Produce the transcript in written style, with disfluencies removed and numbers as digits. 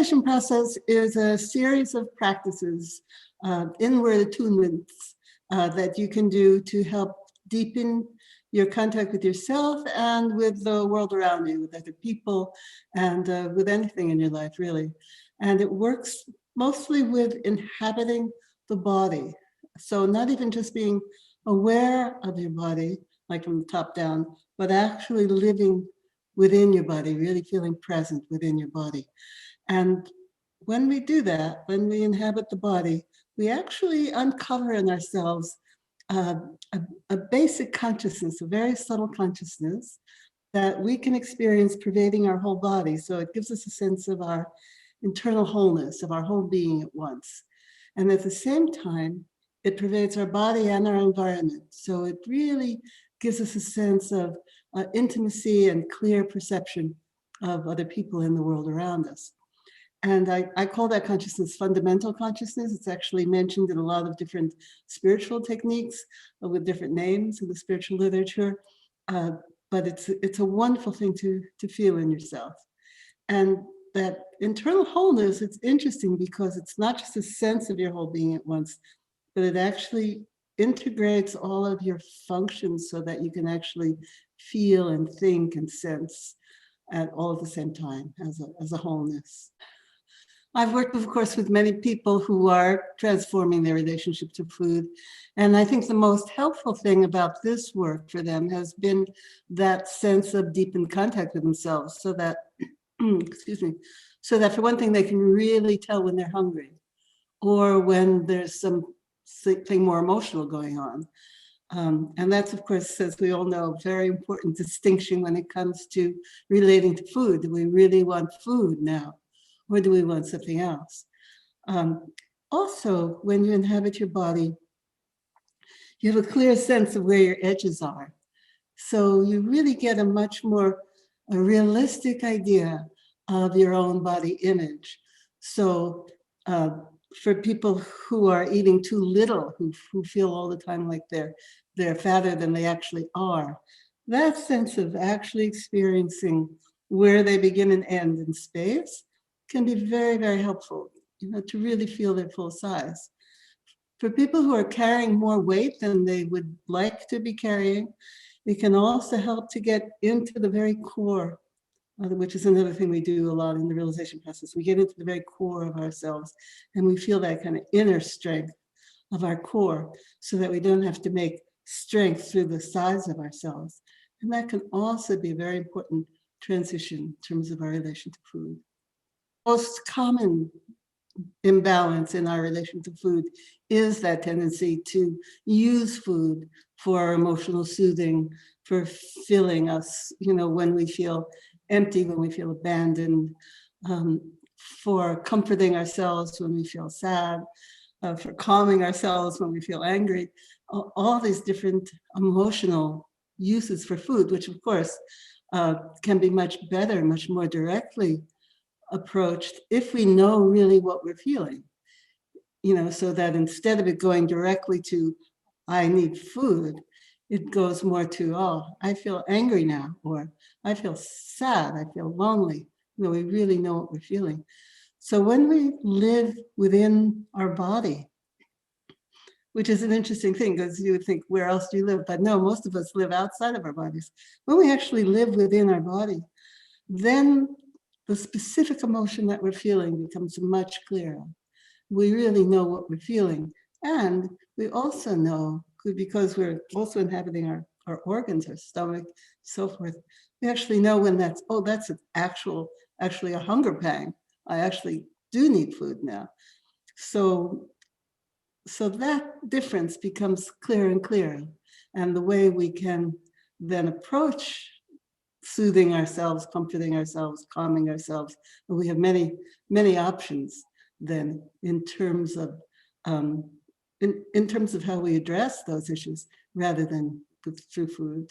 realization process is a series of practices, inward attunements that you can do to help deepen your contact with yourself and with the world around you, with other people, and with anything in your life, really. And it works mostly with inhabiting the body. So not even just being aware of your body, like from the top down, but actually living within your body, really feeling present within your body. And when we do that, when we inhabit the body, we actually uncover in ourselves a basic consciousness, a very subtle consciousness that we can experience pervading our whole body. So it gives us a sense of our internal wholeness, of our whole being at once. And at the same time, it pervades our body and our environment. So it really gives us a sense of intimacy and clear perception of other people in the world around us. And I call that consciousness fundamental consciousness. It's actually mentioned in a lot of different spiritual techniques with different names in the spiritual literature. But it's a wonderful thing to feel in yourself. And that internal wholeness, it's interesting because it's not just a sense of your whole being at once, but it actually integrates all of your functions so that you can actually feel and think and sense at all at the same time as a wholeness. I've worked, of course, with many people who are transforming their relationship to food. And I think the most helpful thing about this work for them has been that sense of deepened contact with themselves so that, excuse me, so that for one thing, they can really tell when they're hungry or when there's something more emotional going on. And that's, of course, as we all know, a very important distinction when it comes to relating to food. Do we really want food now? Or do we want something else? Also, when you inhabit your body, you have a clear sense of where your edges are. So you really get a much more realistic idea of your own body image. So for people who are eating too little, who feel all the time like they're fatter than they actually are, that sense of actually experiencing where they begin and end in space can be very, very helpful, to really feel their full size. For people who are carrying more weight than they would like to be carrying, it can also help to get into the very core, which is another thing we do a lot in the realization process. We get into the very core of ourselves and we feel that kind of inner strength of our core so that we don't have to make strength through the size of ourselves. And that can also be a very important transition in terms of our relation to food. Most common imbalance in our relation to food is that tendency to use food for emotional soothing, for filling us, when we feel empty, when we feel abandoned, for comforting ourselves when we feel sad, for calming ourselves when we feel angry, all these different emotional uses for food, which of course can be much better, much more directly approached if we know really what we're feeling, so that instead of it going directly to, I need food, it goes more to, oh, I feel angry now, or I feel sad, I feel lonely. We really know what we're feeling. So when we live within our body, which is an interesting thing because you would think, where else do you live? But no, most of us live outside of our bodies. When we actually live within our body, then the specific emotion that we're feeling becomes much clearer. We really know what we're feeling. And we also know, because we're also inhabiting our organs, our stomach, so forth, we actually know when that's actually a hunger pang. I actually do need food now. So that difference becomes clearer and clearer. And the way we can then approach soothing ourselves, comforting ourselves, calming ourselves. And we have many, many options then in terms of in terms of how we address those issues rather than through food.